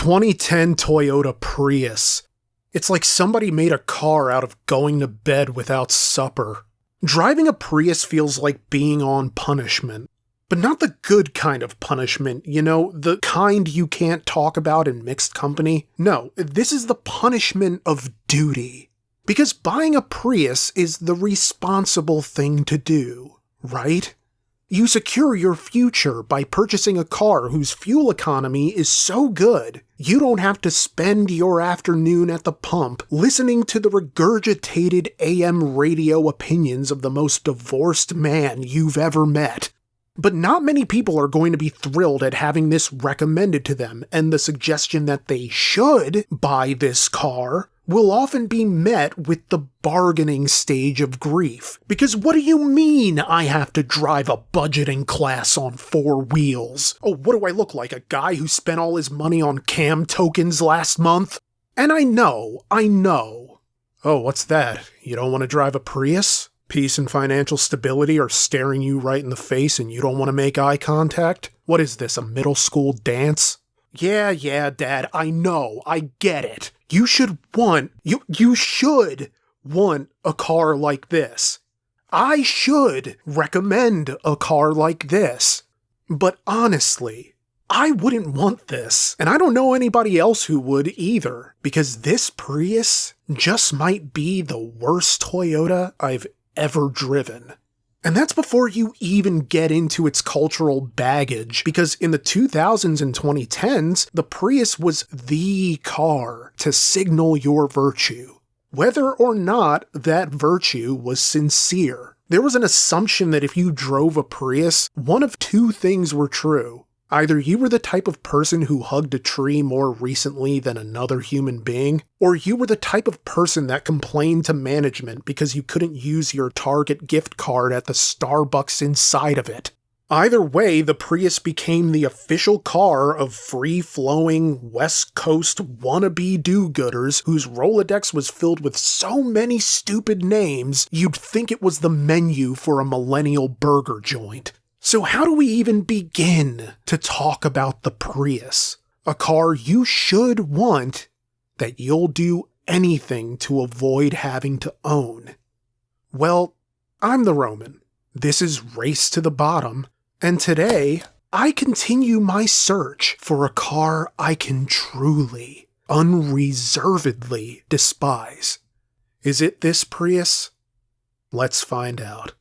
2010 Toyota Prius. It's like somebody made a car out of going to bed without supper. Driving a Prius feels like being on punishment. But not the good kind of punishment, you know, the kind you can't talk about in mixed company. No, this is the punishment of duty. Because buying a Prius is the responsible thing to do, right? You secure your future by purchasing a car whose fuel economy is so good, you don't have to spend your afternoon at the pump listening to the regurgitated AM radio opinions of the most divorced man you've ever met. But not many people are going to be thrilled at having this recommended to them, and the suggestion that they should buy this car will often be met with the bargaining stage of grief. Because what do you mean I have to drive a budgeting class on 4 wheels? Oh, what do I look like, a guy who spent all his money on cam tokens last month? And I know. Oh, what's that? You don't want to drive a Prius? Peace and financial stability are staring you right in the face and you don't want to make eye contact? What is this, a middle school dance? Yeah, Dad, I know, I get it. You should want a car like this. I should recommend a car like this. But honestly, I wouldn't want this. And I don't know anybody else who would either, because this Prius just might be the worst Toyota I've ever driven. And that's before you even get into its cultural baggage, because in the 2000s and 2010s, the Prius was the car to signal your virtue, whether or not that virtue was sincere. There was an assumption that if you drove a Prius, one of 2 things were true. Either you were the type of person who hugged a tree more recently than another human being, or you were the type of person that complained to management because you couldn't use your Target gift card at the Starbucks inside of it. Either way, the Prius became the official car of free-flowing West Coast wannabe do-gooders whose Rolodex was filled with so many stupid names you'd think it was the menu for a millennial burger joint. So how do we even begin to talk about the Prius? A car you should want that you'll do anything to avoid having to own. Well, I'm the Roman. This is Race to the Bottom, and today I continue my search for a car I can truly, unreservedly despise. Is it this Prius? Let's find out.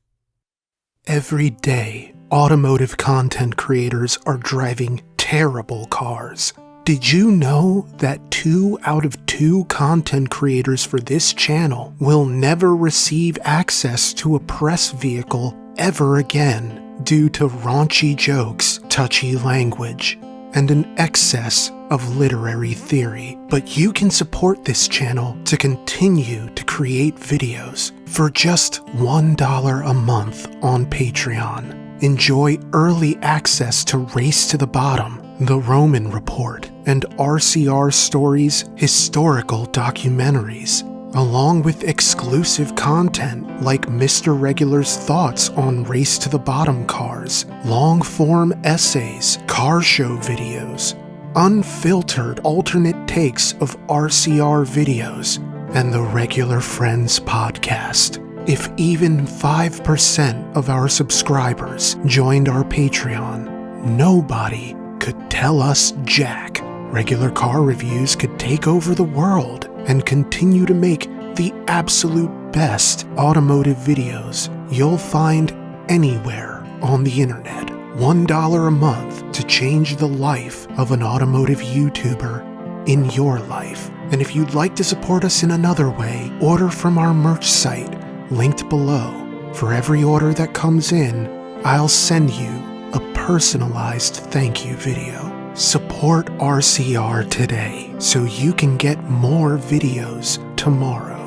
Every day, automotive content creators are driving terrible cars. Did you know that 2 out of 2 content creators for this channel will never receive access to a press vehicle ever again due to raunchy jokes, touchy language, and an excess of literary theory? But you can support this channel to continue to create videos for just $1 a month on Patreon. Enjoy early access to Race to the Bottom, The Roman Report, and RCR Stories historical documentaries, along with exclusive content like Mr. Regular's thoughts on Race to the Bottom cars, long-form essays, car show videos, unfiltered alternate takes of RCR videos, and the Regular Friends podcast. If even 5% of our subscribers joined our Patreon, nobody could tell us jack. Regular Car Reviews could take over the world and continue to make the absolute best automotive videos you'll find anywhere on the internet. $1 a month to change the life of an automotive YouTuber in your life. And if you'd like to support us in another way, order from our merch site, linked below. For every order that comes in, I'll send you a personalized thank you video. Support RCR today so you can get more videos tomorrow.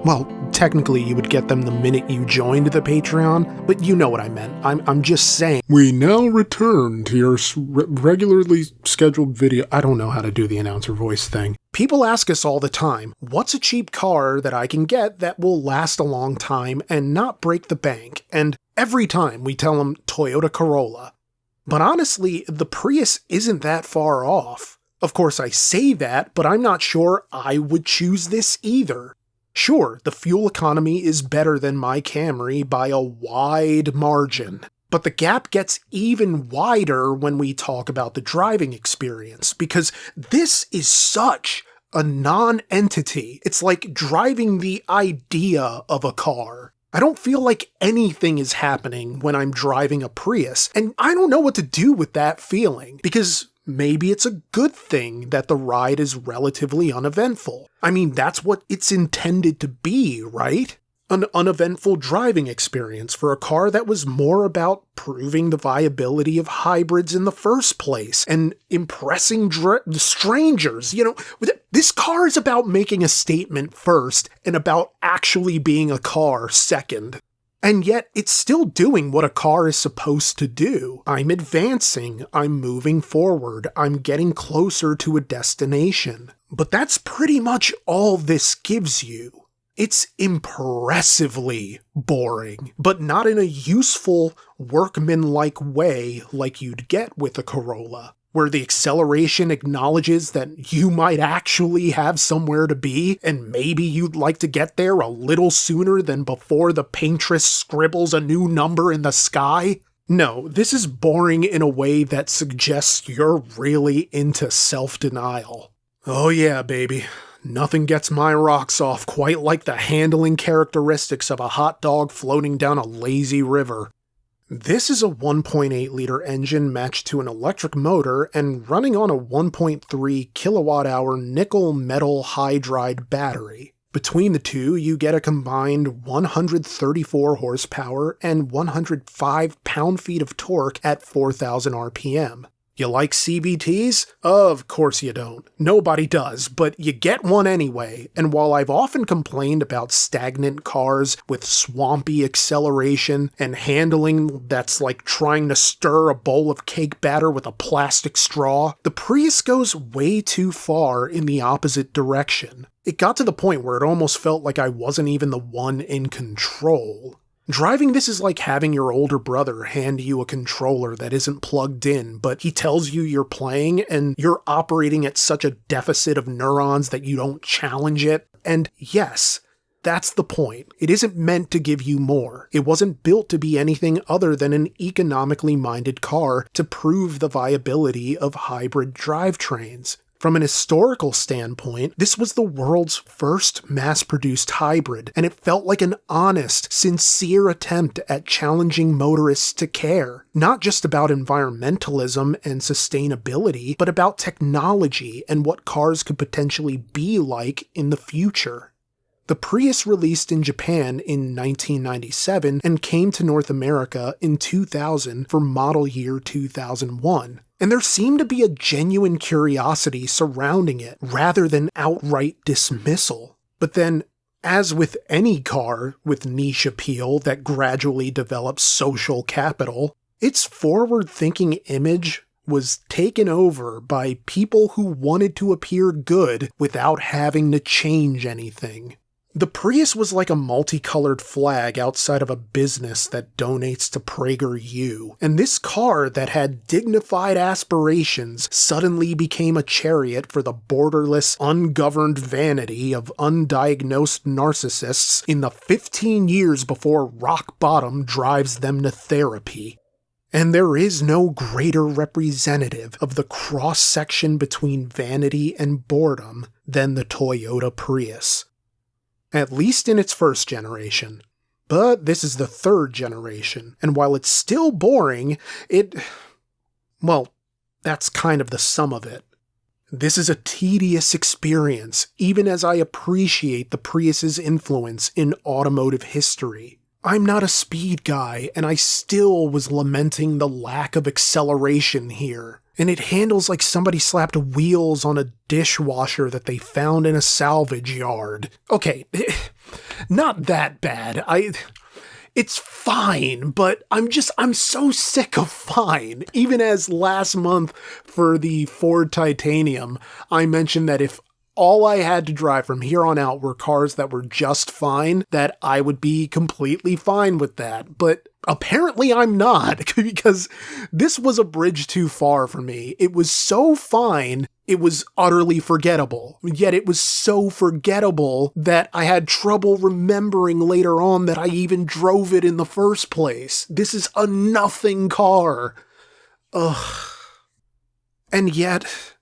Well, technically you would get them the minute you joined the Patreon, but you know what I meant. I'm just saying. We now return to your regularly scheduled video. I don't know how to do the announcer voice thing. People ask us all the time, what's a cheap car that I can get that will last a long time and not break the bank? And every time we tell them Toyota Corolla. But honestly, the Prius isn't that far off. Of course, I say that, but I'm not sure I would choose this either. Sure, the fuel economy is better than my Camry by a wide margin. But the gap gets even wider when we talk about the driving experience, because this is such a non-entity. It's like driving the idea of a car. I don't feel like anything is happening when I'm driving a Prius, and I don't know what to do with that feeling, because maybe it's a good thing that the ride is relatively uneventful. I mean, that's what it's intended to be, right? An uneventful driving experience for a car that was more about proving the viability of hybrids in the first place and impressing strangers. You know, this car is about making a statement first and about actually being a car second. And yet, it's still doing what a car is supposed to do. I'm advancing, I'm moving forward, I'm getting closer to a destination. But that's pretty much all this gives you. It's impressively boring, but not in a useful, workmanlike way like you'd get with a Corolla, where the acceleration acknowledges that you might actually have somewhere to be, and maybe you'd like to get there a little sooner than before the paintress scribbles a new number in the sky. No, this is boring in a way that suggests you're really into self-denial. Oh yeah, baby. Nothing gets my rocks off quite like the handling characteristics of a hot dog floating down a lazy river. This is a 1.8-liter engine matched to an electric motor and running on a 1.3 kilowatt-hour nickel metal hydride battery. Between the two, you get a combined 134 horsepower and 105 pound-feet of torque at 4,000 RPM. You like CVTs? Of course you don't. Nobody does, but you get one anyway, and while I've often complained about stagnant cars with swampy acceleration and handling that's like trying to stir a bowl of cake batter with a plastic straw, the Prius goes way too far in the opposite direction. It got to the point where it almost felt like I wasn't even the one in control. Driving this is like having your older brother hand you a controller that isn't plugged in, but he tells you you're playing and you're operating at such a deficit of neurons that you don't challenge it. And yes, that's the point. It isn't meant to give you more. It wasn't built to be anything other than an economically minded car to prove the viability of hybrid drivetrains. From an historical standpoint, this was the world's first mass-produced hybrid, and it felt like an honest, sincere attempt at challenging motorists to care, not just about environmentalism and sustainability, but about technology and what cars could potentially be like in the future. The Prius released in Japan in 1997 and came to North America in 2000 for model year 2001. And there seemed to be a genuine curiosity surrounding it rather than outright dismissal. But then, as with any car with niche appeal that gradually develops social capital, its forward-thinking image was taken over by people who wanted to appear good without having to change anything. The Prius was like a multicolored flag outside of a business that donates to PragerU, and this car that had dignified aspirations suddenly became a chariot for the borderless, ungoverned vanity of undiagnosed narcissists in the 15 years before rock bottom drives them to therapy. And there is no greater representative of the cross-section between vanity and boredom than the Toyota Prius. At least in its first generation. But this is the third generation, and while it's still boring, well, that's kind of the sum of it. This is a tedious experience, even as I appreciate the Prius's influence in automotive history. I'm not a speed guy, and I still was lamenting the lack of acceleration here. And it handles like somebody slapped wheels on a dishwasher that they found in a salvage yard. Okay, not that bad. It's fine, but I'm so sick of fine. Even as last month for the Ford Titanium, I mentioned that if all I had to drive from here on out were cars that were just fine, that I would be completely fine with that. But apparently I'm not, because this was a bridge too far for me. It was so fine, It was utterly forgettable, yet it was so forgettable that I had trouble remembering later on that I even drove it in the first place. This is a nothing car. Ugh. And yet,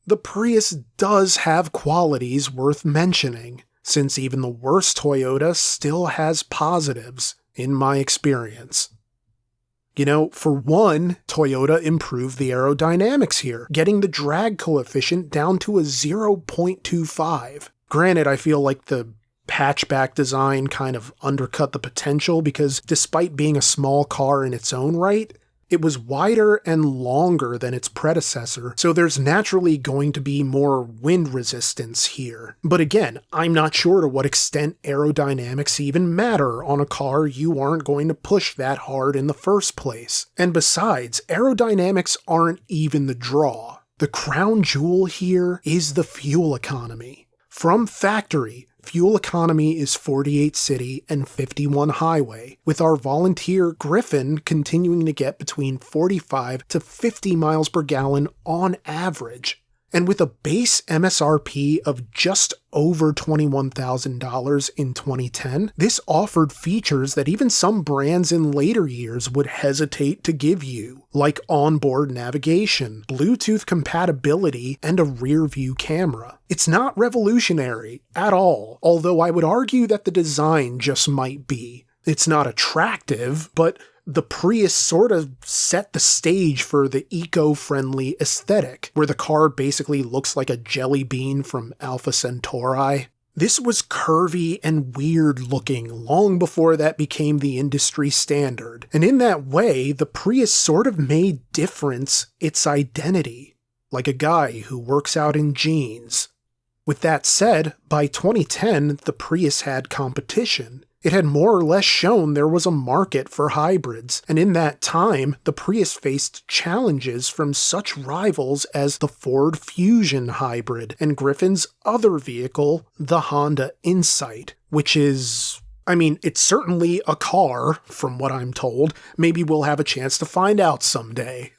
the Prius does have qualities worth mentioning, since even the worst Toyota still has positives, in my experience. You know, for one, Toyota improved the aerodynamics here, getting the drag coefficient down to a 0.25. Granted, I feel like the hatchback design kind of undercut the potential because despite being a small car in its own right, it was wider and longer than its predecessor, so there's naturally going to be more wind resistance here. But again, I'm not sure to what extent aerodynamics even matter on a car you aren't going to push that hard in the first place. And besides, aerodynamics aren't even the draw. The crown jewel here is the fuel economy. From factory, fuel economy is 48 city and 51 highway, with our volunteer Griffin continuing to get between 45 to 50 miles per gallon on average. And with a base MSRP of just over $21,000 in 2010, this offered features that even some brands in later years would hesitate to give you, like onboard navigation, Bluetooth compatibility, and a rear-view camera. It's not revolutionary at all, although I would argue that the design just might be. It's not attractive, but the Prius sort of set the stage for the eco-friendly aesthetic, where the car basically looks like a jelly bean from Alpha Centauri. This was curvy and weird looking long before that became the industry standard, and in that way, the Prius sort of made difference its identity, like a guy who works out in jeans. With that said, by 2010, the Prius had competition. It had more or less shown there was a market for hybrids, and in that time, the Prius faced challenges from such rivals as the Ford Fusion Hybrid and Griffin's other vehicle, the Honda Insight, which is, it's certainly a car, from what I'm told. Maybe we'll have a chance to find out someday.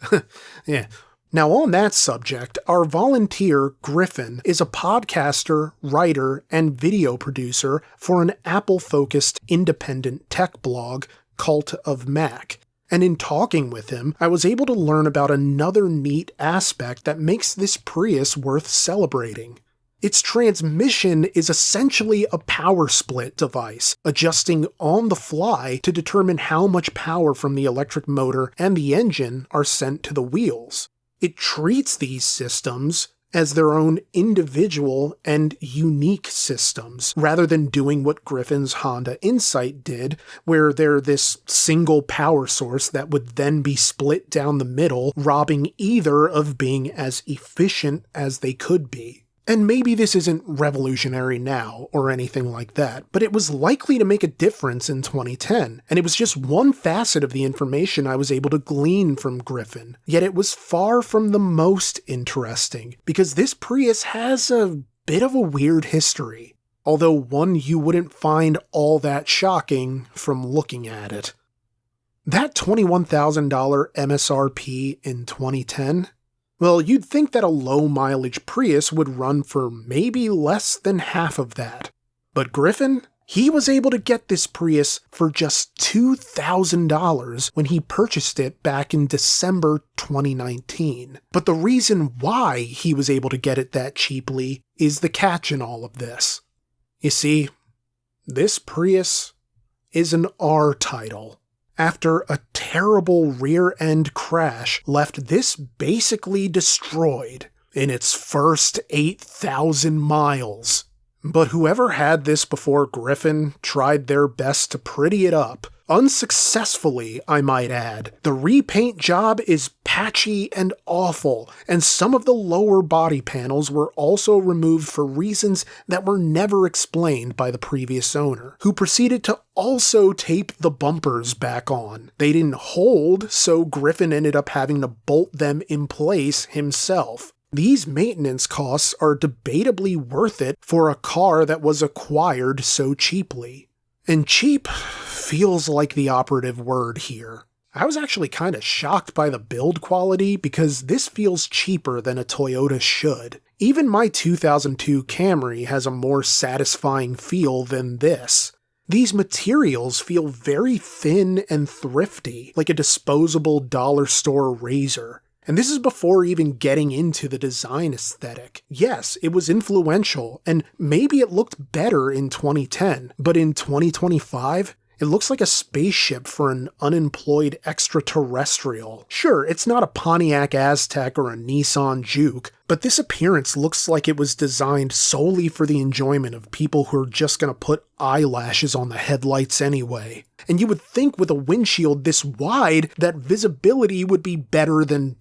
Yeah. Now, on that subject, our volunteer, Griffin, is a podcaster, writer, and video producer for an Apple-focused independent tech blog, Cult of Mac. And in talking with him, I was able to learn about another neat aspect that makes this Prius worth celebrating. Its transmission is essentially a power split device, adjusting on the fly to determine how much power from the electric motor and the engine are sent to the wheels. It treats these systems as their own individual and unique systems, rather than doing what Griffin's Honda Insight did, where they're this single power source that would then be split down the middle, robbing either of being as efficient as they could be. And maybe this isn't revolutionary now or anything like that, but it was likely to make a difference in 2010, and it was just one facet of the information I was able to glean from Griffin. Yet it was far from the most interesting, because this Prius has a bit of a weird history, although one you wouldn't find all that shocking from looking at it. That $21,000 MSRP in 2010? Well, you'd think that a low-mileage Prius would run for maybe less than half of that. But Griffin, he was able to get this Prius for just $2,000 when he purchased it back in December 2019. But the reason why he was able to get it that cheaply is the catch in all of this. You see, this Prius is an R title. After a terrible rear-end crash left this basically destroyed in its first 8,000 miles. But whoever had this before Griffin tried their best to pretty it up. Unsuccessfully, I might add. The repaint job is patchy and awful, and some of the lower body panels were also removed for reasons that were never explained by the previous owner, who proceeded to also tape the bumpers back on. They didn't hold, so Griffin ended up having to bolt them in place himself. These maintenance costs are debatably worth it for a car that was acquired so cheaply. And cheap feels like the operative word here. I was actually kind of shocked by the build quality because this feels cheaper than a Toyota should. Even my 2002 Camry has a more satisfying feel than this. These materials feel very thin and thrifty, like a disposable dollar store razor. And this is before even getting into the design aesthetic. Yes, it was influential, and maybe it looked better in 2010, but in 2025, it looks like a spaceship for an unemployed extraterrestrial. Sure, it's not a Pontiac Aztek or a Nissan Juke, but this appearance looks like it was designed solely for the enjoyment of people who are just gonna put eyelashes on the headlights anyway. And you would think with a windshield this wide that visibility would be better than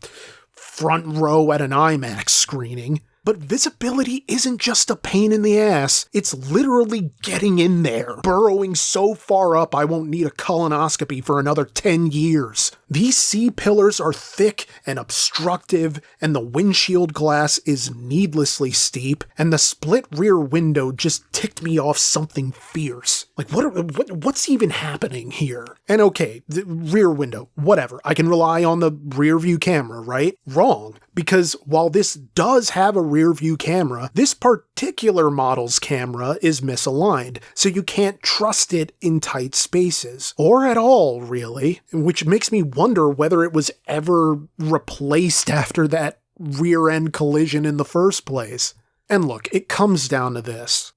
front row at an IMAX screening. But visibility isn't just a pain in the ass, it's literally getting in there, burrowing so far up I won't need a colonoscopy for another 10 years. These C-pillars are thick and obstructive, and the windshield glass is needlessly steep, and the split rear window just ticked me off something fierce. Like, what's even happening here? And okay, the rear window, whatever, I can rely on the rear view camera, right? Wrong, because while this does have a rear view camera, this particular model's camera is misaligned, so you can't trust it in tight spaces. Or at all, really, which makes me wonder whether it was ever replaced after that rear-end collision in the first place. And look, it comes down to this.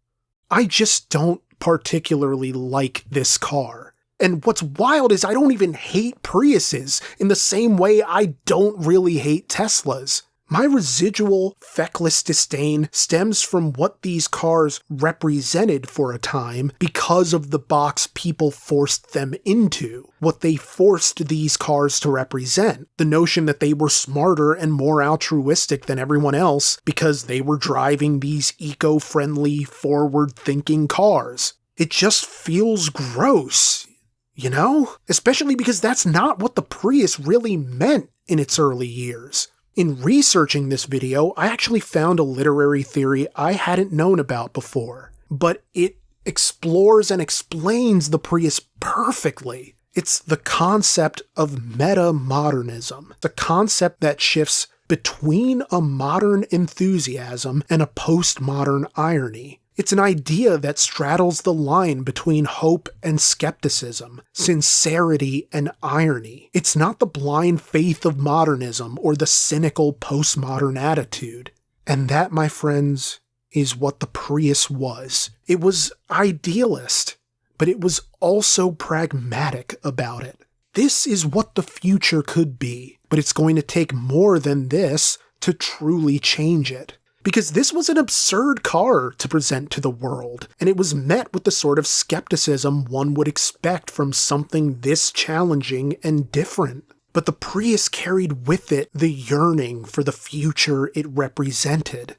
I just don't particularly like this car. And what's wild is I don't even hate Priuses in the same way I don't really hate Teslas. My residual, feckless disdain stems from what these cars represented for a time because of the box people forced them into. What they forced these cars to represent. The notion that they were smarter and more altruistic than everyone else because they were driving these eco-friendly, forward-thinking cars. It just feels gross. You know? Especially because that's not what the Prius really meant in its early years. In researching this video, I actually found a literary theory I hadn't known about before, but it explores and explains the Prius perfectly. It's the concept of meta-modernism, the concept that shifts between a modern enthusiasm and a postmodern irony. It's an idea that straddles the line between hope and skepticism, sincerity and irony. It's not the blind faith of modernism or the cynical postmodern attitude. And that, my friends, is what the Prius was. It was idealist, but it was also pragmatic about it. This is what the future could be, but it's going to take more than this to truly change it. Because this was an absurd car to present to the world, and it was met with the sort of skepticism one would expect from something this challenging and different. But the Prius carried with it the yearning for the future it represented.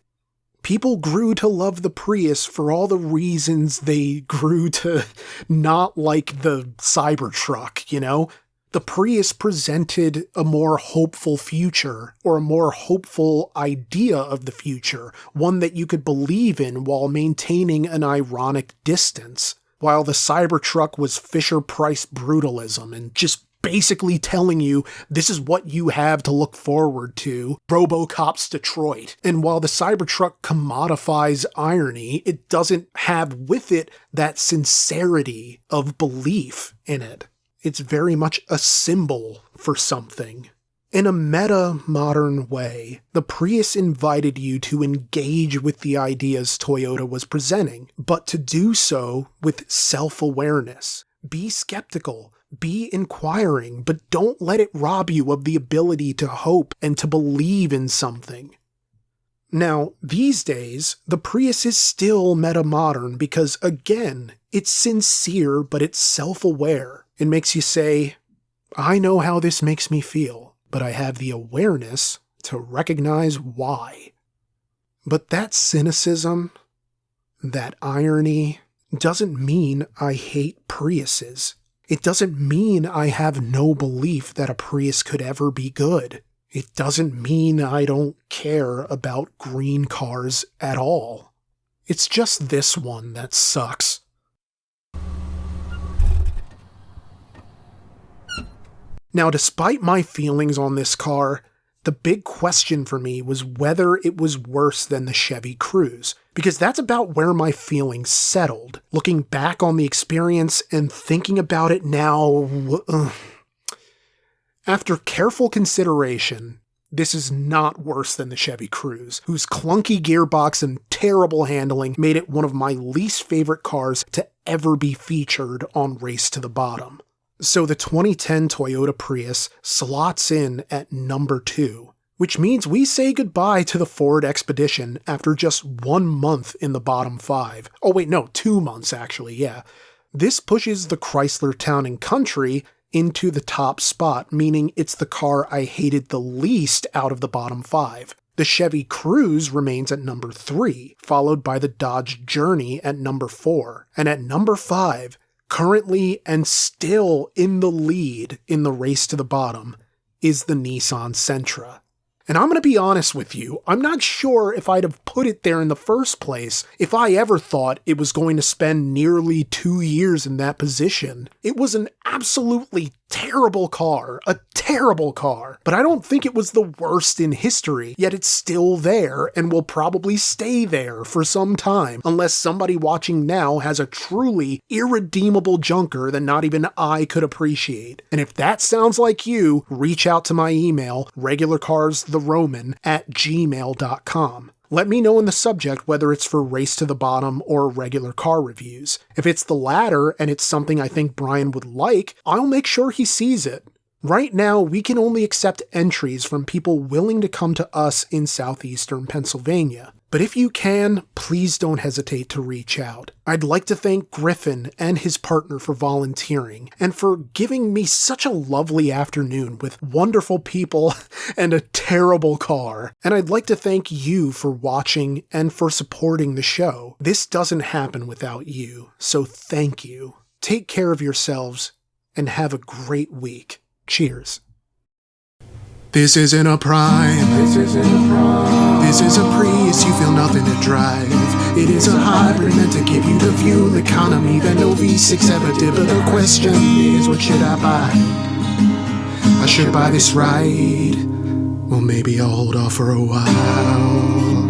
People grew to love the Prius for all the reasons they grew to not like the Cybertruck, you know? The Prius presented a more hopeful future, or a more hopeful idea of the future, one that you could believe in while maintaining an ironic distance, while the Cybertruck was Fisher-Price brutalism and just basically telling you this is what you have to look forward to, RoboCop's Detroit. And while the Cybertruck commodifies irony, it doesn't have with it that sincerity of belief in it. It's very much a symbol for something. In a meta-modern way, the Prius invited you to engage with the ideas Toyota was presenting, but to do so with self-awareness. Be skeptical, be inquiring, but don't let it rob you of the ability to hope and to believe in something. Now, these days, the Prius is still meta-modern because, again, it's sincere, but it's self-aware. It makes you say, I know how this makes me feel, but I have the awareness to recognize why. But that cynicism, that irony, doesn't mean I hate Priuses. It doesn't mean I have no belief that a Prius could ever be good. It doesn't mean I don't care about green cars at all. It's just this one that sucks. Now, despite my feelings on this car, the big question for me was whether it was worse than the Chevy Cruze, because that's about where my feelings settled. Looking back on the experience and thinking about it now, after careful consideration, this is not worse than the Chevy Cruze, whose clunky gearbox and terrible handling made it one of my least favorite cars to ever be featured on Race to the Bottom. So the 2010 Toyota Prius slots in at number 2, which means we say goodbye to the Ford Expedition after just 1 month in the bottom 5. Oh wait, no, 2 months actually, yeah. This pushes the Chrysler Town & Country into the top spot, meaning it's the car I hated the least out of the bottom 5. The Chevy Cruze remains at number 3, followed by the Dodge Journey at number 4. And at number 5, currently and still in the lead in the Race to the Bottom, is the Nissan Sentra. And I'm going to be honest with you, I'm not sure if I'd have put it there in the first place if I ever thought it was going to spend nearly 2 years in that position. It was an absolutely terrible car, a terrible car, but I don't think it was the worst in history, yet it's still there and will probably stay there for some time, unless somebody watching now has a truly irredeemable junker that not even I could appreciate. And if that sounds like you, reach out to my email, regularcarstheroman@gmail.com. Let me know in the subject whether it's for Race to the Bottom or regular car reviews. If it's the latter and it's something I think Brian would like, I'll make sure he sees it. Right now, we can only accept entries from people willing to come to us in southeastern Pennsylvania. But if you can, please don't hesitate to reach out. I'd like to thank Griffin and his partner for volunteering, and for giving me such a lovely afternoon with wonderful people and a terrible car. And I'd like to thank you for watching and for supporting the show. This doesn't happen without you, so thank you. Take care of yourselves, and have a great week. Cheers. This isn't a Prime. This is a Prius, you feel nothing to drive. It is a hybrid meant to give you the fuel economy that no V6 ever did. But the question is, what should I buy? I should buy this ride. Well, maybe I'll hold off for a while.